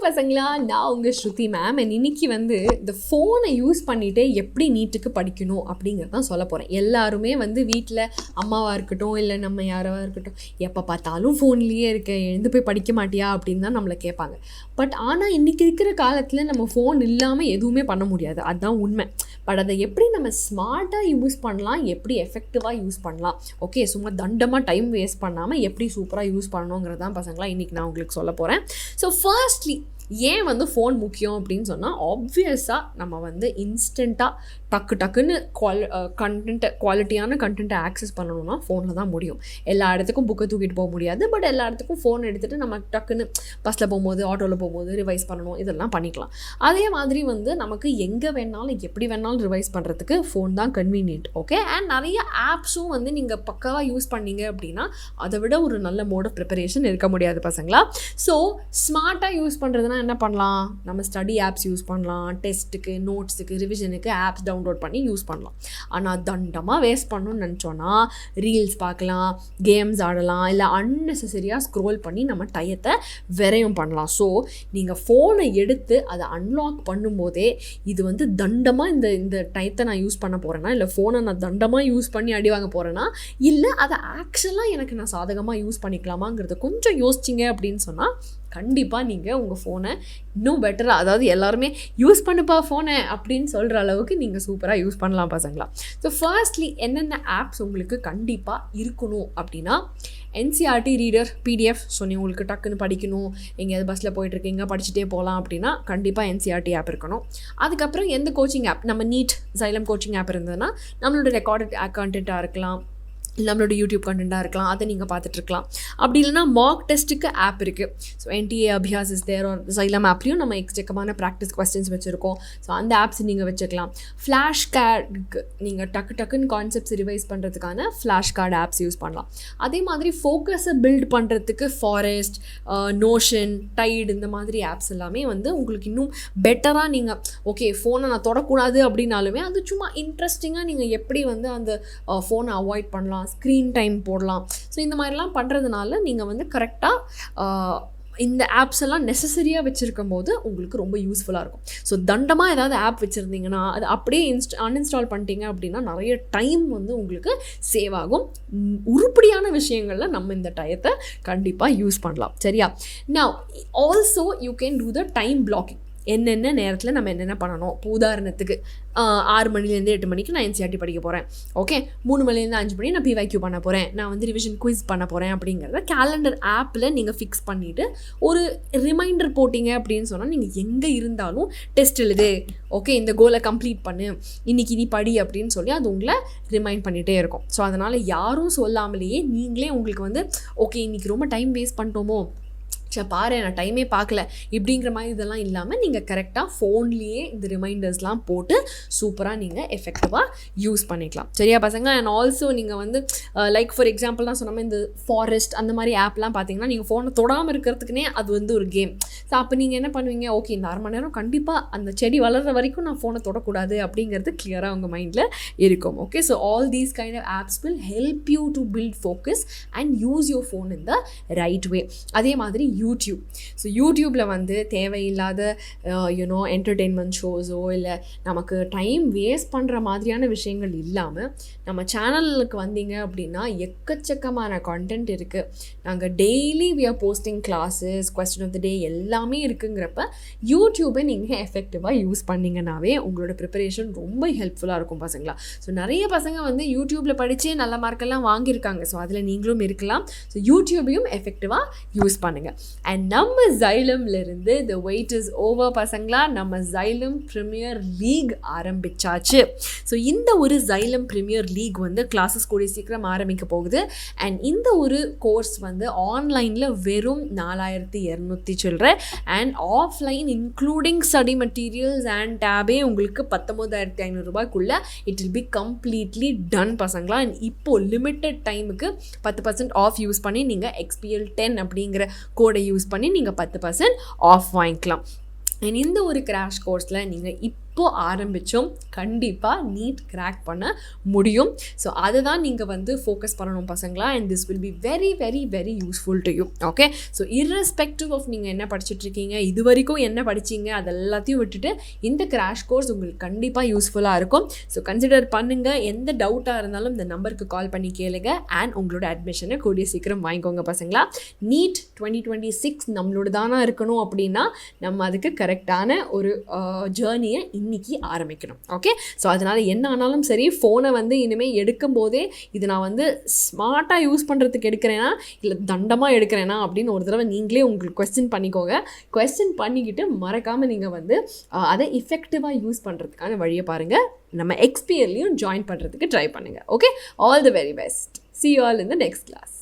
பசங்களா, நான் உங்கள் ஸ்ருதி மேம். இன்னைக்கு வந்து இந்த ஃபோனை யூஸ் பண்ணிவிட்டு எப்படி நீட்டுக்கு படிக்கணும் அப்படிங்கிறது தான் சொல்ல போகிறேன். எல்லாருமே வந்து வீட்டில் அம்மாவாக இருக்கட்டும், இல்லை நம்ம யாராவாக இருக்கட்டும், எப்போ பார்த்தாலும் ஃபோன்லேயே இருக்க, எழுந்து போய் படிக்க மாட்டியா அப்படின்னு தான் நம்மளை கேட்பாங்க. பட் ஆனால் இன்றைக்கி இருக்கிற காலத்தில் நம்ம ஃபோன் இல்லாமல் எதுவுமே பண்ண முடியாது, அதுதான் உண்மை. பட் அதை எப்படி நம்ம ஸ்மார்ட்டாக யூஸ் பண்ணலாம், எப்படி எஃபெக்டிவாக யூஸ் பண்ணலாம், ஓகே, சும்மா தண்டமாக டைம் வேஸ்ட் பண்ணாமல் எப்படி சூப்பராக யூஸ் பண்ணணுங்கிறது தான் பசங்களா இன்றைக்கி நான் உங்களுக்கு சொல்ல போகிறேன். ஸோ ஃபர்ஸ்ட்லி ஏன் வந்து ஃபோன் முக்கியம் அப்படின்னு சொன்னால், ஆப்வியஸாக நம்ம வந்து இன்ஸ்டண்ட்டாக டக்குன்னு குவாலிட்டியான கண்டென்ட்டை ஆக்சஸ் பண்ணணும்னா ஃபோனில் தான் முடியும். எல்லா இடத்துக்கும் புக்கை தூக்கிட்டு போக முடியாது, பட் எல்லா இடத்துக்கும் ஃபோன் எடுத்துகிட்டு நம்ம டக்குன்னு பஸ்ஸில் போகும்போது, ஆட்டோவில் போகும்போது ரிவைஸ் பண்ணணும், இதெல்லாம் பண்ணிக்கலாம். அதே மாதிரி வந்து நமக்கு எங்கே வேணாலும் எப்படி வேணாலும் ரிவைஸ் பண்ணுறதுக்கு ஃபோன் தான் கன்வீனியன்ட், ஓகே. அண்ட் நிறைய ஆப்ஸும் வந்து நீங்கள் பக்காவாக யூஸ் பண்ணீங்க அப்படின்னா அதை விட ஒரு நல்ல மோட் ஆஃப் ப்ரிப்பரேஷன் இருக்க முடியாது பசங்களா. ஸோ ஸ்மார்ட்டாக யூஸ் பண்ணுறதுனா என்ன பண்ணலாம், நம்ம ஸ்டடி ஆப்ஸ் யூஸ் பண்ணலாம், டெஸ்ட்டுக்கு, நோட்ஸுக்கு, ரிவிஷனுக்கு ஆப்ஸ் டவுன்லோட் பண்ணி யூஸ் பண்ணலாம். ஆனால் தண்டமாக வேஸ்ட் பண்ணணும்னு நினச்சோன்னா ரீல்ஸ் பார்க்கலாம், கேம்ஸ் ஆடலாம், இல்லை அன்னெசரியாக ஸ்க்ரோல் பண்ணி நம்ம டயத்தை விரையும் பண்ணலாம். ஸோ நீங்கள் ஃபோனை எடுத்து அதை அன்லாக் பண்ணும்போதே இது வந்து தண்டமாக இந்த டயத்தை நான் யூஸ் பண்ண போகிறேன்னா, இல்லை ஃபோனை நான் தண்டமாக யூஸ் பண்ணி அடி வாங்க போகிறேன்னா, இல்லை அதை ஆக்சுவலாக எனக்கு நான் சாதகமாக யூஸ் பண்ணிக்கலாமாங்கிறத கொஞ்சம் யோசிச்சிங்க அப்படின்னு சொன்னால் கண்டிப்பாக நீங்கள் உங்கள் ஃபோனை இன்னும் பெட்டராக, அதாவது எல்லாருமே யூஸ் பண்ணுப்பா ஃபோனை அப்படின்னு சொல்கிற அளவுக்கு நீங்கள் சூப்பராக யூஸ் பண்ணலாம் பசங்களா. ஸோ ஃபர்ஸ்ட்லி என்னென்ன ஆப்ஸ் உங்களுக்கு கண்டிப்பாக இருக்கணும் அப்படின்னா, என்சிஆர்டி ரீடர், பிடிஎஃப். ஸோ நீங்கள் உங்களுக்கு டக்குன்னு படிக்கணும், எங்கேயாவது பஸ்ஸில் போயிட்டுருக்கீங்க, படிச்சுட்டே போகலாம் அப்படின்னா கண்டிப்பாக என்சிஆர்டி ஆப் இருக்கணும். அதுக்கப்புறம் எந்த கோச்சிங் ஆப், நம்ம நீட் Xylem கோச்சிங் ஆப் இருந்ததுன்னா நம்மளோட ரெக்கார்டட் கண்டென்ட்டாக இருக்கலாம், நம்மளோட யூடியூப் கண்டென்ட்டாக இருக்கலாம், அதை நீங்கள் பார்த்துட்ருக்கலாம். அப்படி இல்லைனா மார்க் டெஸ்ட்டுக்கு ஆப் இருக்குது. So NDA Abhyas is there, ஒரு Xylem ஆப்லேயும் நம்ம எக்கச்சக்கமான ப்ராக்டிஸ் கொஸ்டின்ஸ் வச்சுருக்கோம். ஸோ அந்த ஆப்ஸ் நீங்கள் வச்சுக்கலாம். ஃப்ளாஷ் கார்டுக்கு நீங்கள் டக்குன்னு கான்செப்ட்ஸ் ரிவைஸ் பண்ணுறதுக்கான ஃப்ளாஷ் கார்டு ஆப்ஸ் யூஸ் பண்ணலாம். அதே மாதிரி ஃபோக்கஸை பில்ட் பண்ணுறதுக்கு ஃபாரஸ்ட், நோஷன், டைடு, இந்த மாதிரி ஆப்ஸ் எல்லாமே வந்து உங்களுக்கு இன்னும் பெட்டராக நீங்கள் ஓகே ஃபோனை நான் தொடக்கூடாது அப்படின்னாலுமே அது சும்மா இன்ட்ரெஸ்டிங்காக நீங்கள் எப்படி வந்து அந்த ஃபோனை அவாய்ட் பண்ணலாம், ஸ்க்ரீன் டைம் போடலாம். ஸோ இந்த மாதிரிலாம் பண்ணுறதுனால நீங்கள் வந்து கரெக்டாக இந்த ஆப்ஸ் எல்லாம் நெசசரியாக வச்சுருக்கும் போது உங்களுக்கு ரொம்ப யூஸ்ஃபுல்லாக இருக்கும். ஸோ தண்டமாக ஏதாவது ஆப் வச்சுருந்தீங்கன்னா அது அப்படியே அன்இன்ஸ்டால் பண்ணிட்டீங்க அப்படின்னா நிறைய டைம் வந்து உங்களுக்கு சேவ் ஆகும். உருப்படியான விஷயங்களில் நம்ம இந்த டயத்தை கண்டிப்பாக யூஸ் பண்ணலாம், சரியா. Now also you can do the time blocking. என்னென்ன நேரத்தில் நம்ம என்னென்ன பண்ணணும். இப்போ உதாரணத்துக்கு 6 மணிலேருந்து 8 மணிக்கு நான் என்சிஆர்டி படிக்க போகிறேன், ஓகே. 3 மணிலேருந்து 5 மணி நான் பிவைக்யூ பண்ண போகிறேன், நான் வந்து ரிவிஷன் குவிஸ் பண்ண போகிறேன் அப்படிங்கிறத கேலண்டர் ஆப்பில் நீங்கள் ஃபிக்ஸ் பண்ணிவிட்டு ஒரு ரிமைண்டர் போட்டிங்க அப்படின்னு சொன்னால் நீங்கள் எங்கே இருந்தாலும் டெஸ்ட் எழுது, ஓகே, இந்த கோலை கம்ப்ளீட் பண்ணு, இன்றைக்கி நீ படி அப்படின்னு சொல்லி அது உங்களை ரிமைண்ட் பண்ணிகிட்டே இருக்கும். ஸோ அதனால் யாரும் சொல்லாமலேயே நீங்களே உங்களுக்கு வந்து ஓகே இன்றைக்கி ரொம்ப டைம் வேஸ்ட் பண்ணிட்டோமோ, சரி பாரு நான் டைமே பார்க்கல இப்படிங்கிற மாதிரி இதெல்லாம் இல்லாமல் நீங்கள் கரெக்டாக ஃபோன்லேயே இந்த ரிமைண்டர்ஸ்லாம் போட்டு சூப்பராக நீங்கள் எஃபெக்டிவாக யூஸ் பண்ணிக்கலாம், சரியா பசங்க. அண்ட் ஆல்சோ நீங்கள் வந்து லைக் ஃபார் எக்ஸாம்பிள் தான் சொன்னாமல் இந்த ஃபாரஸ்ட் அந்த மாதிரி ஆப்லாம் பார்த்தீங்கன்னா நீங்கள் ஃபோனை தொடாமல் இருக்கிறதுக்குனே அது வந்து ஒரு கேம். ஸோ அப்போ நீங்கள் என்ன பண்ணுவீங்க, ஓகே இந்த 1/2 மணி நேரம் கண்டிப்பாக அந்த செடி வளர்கிற வரைக்கும் நான் ஃபோனை தொடக்கூடாது அப்படிங்கிறது கிளியராக உங்கள் மைண்டில் இருக்கும், okay. So all these kind of apps will help you to build focus and use your phone in the right way. அதே மாதிரி யூடியூப். ஸோ யூடியூப்பில் வந்து தேவையில்லாத யூனோ என்டர்டெயின்மெண்ட் ஷோஸோ இல்லை நமக்கு டைம் வேஸ்ட் பண்ணுற மாதிரியான விஷயங்கள் இல்லாமல் நம்ம சேனலுக்கு வந்தீங்க அப்படின்னா எக்கச்சக்கமான கண்டென்ட் இருக்குது. நாங்கள் daily we are posting classes, question of the day எல்லாமே இருக்குங்கிறப்ப யூடியூப்பை நீங்கள் எஃபெக்டிவாக யூஸ் பண்ணிங்கன்னாவே உங்களோட ப்ரிப்பரேஷன் ரொம்ப ஹெல்ப்ஃபுல்லாக இருக்கும் பசங்களா. ஸோ நிறைய பசங்க வந்து யூடியூப்பில் படித்தே நல்ல மார்க்கெல்லாம் வாங்கியிருக்காங்க. ஸோ அதில் நீங்களும் இருக்கலாம். ஸோ யூடியூபையும் எஃபெக்டிவாக யூஸ் பண்ணுங்கள். அண்ட் நம்ம Xylemலேருந்து the wait is over பசங்களா. நம்ம Xylem ப்ரீமியர் லீக் ஆரம்பிச்சாச்சு. ஸோ இந்த ஒரு Xylem ப்ரீமியர் லீக் வந்து கிளாஸஸ் கூட சீக்கிரம் ஆரம்பிக்க போகுது. அண்ட் இந்த ஒரு கோர்ஸ் வந்து ஆன்லைனில் வெறும் 4200 சில்லற and offline including study materials and டேபே உங்களுக்கு 19,500 ரூபாய்க்குள்ளே it will be completely done பசங்களா. அண்ட் இப்போது லிமிட்டட் டைமுக்கு 10% ஆஃப் யூஸ் பண்ணி நீங்கள் XPL10 அப்படிங்கிற கோடை யூஸ் பண்ணி நீங்கள் 10% ஆஃப் வாங்கிக்கலாம். அண்ட் இந்த ஒரு கிராஷ் கோர்ஸில் நீங்கள் இப்போ ஆரம்பித்தோம், கண்டிப்பாக நீட் கிராக் பண்ண முடியும். ஸோ அதை தான் நீங்கள் வந்து ஃபோக்கஸ் பண்ணணும் பசங்களா. And this will be very very very useful to you. Okay, so irrespective of நீங்கள் என்ன படிச்சுட்ருக்கீங்க, இது வரைக்கும் என்ன படிச்சிங்க, அது எல்லாத்தையும் விட்டுட்டு இந்த கிராஷ் கோர்ஸ் உங்களுக்கு கண்டிப்பாக யூஸ்ஃபுல்லாக இருக்கும். ஸோ கன்சிடர் பண்ணுங்கள். எந்த டவுட்டாக இருந்தாலும் இந்த நம்பருக்கு கால் பண்ணி கேளுங்க. அண்ட் உங்களோட அட்மிஷனை கூடிய சீக்கிரம் வாங்கிக்கோங்க பசங்களா. நீட் 2026 நம்மளோட தானா இருக்கணும் அப்படின்னா நம்ம அதுக்கு கரெக்டான ஒரு ஜேர்னியை இன்றைக்கி ஆரம்பிக்கணும். ஓகே, ஸோ அதனால் என்ன ஆனாலும் சரி, ஃபோனை வந்து இனிமேல் எடுக்கும் போதே இது நான் வந்து ஸ்மார்ட்டாக யூஸ் பண்ணுறதுக்கு எடுக்கிறேன்னா இல்லை தண்டமாக எடுக்கிறேன்னா அப்படின்னு ஒரு தடவை நீங்களே உங்களுக்கு கொஸ்டின் பண்ணிக்கோங்க. கொஸ்டின் பண்ணிக்கிட்டு மறக்காமல் நீங்கள் வந்து அதை எஃபெக்டிவாக யூஸ் பண்ணுறதுக்கான வழியை பாருங்கள். நம்ம XPLலையும் ஜாயின் பண்ணுறதுக்கு ட்ரை பண்ணுங்கள். Okay, all the very best. See you all in the next class.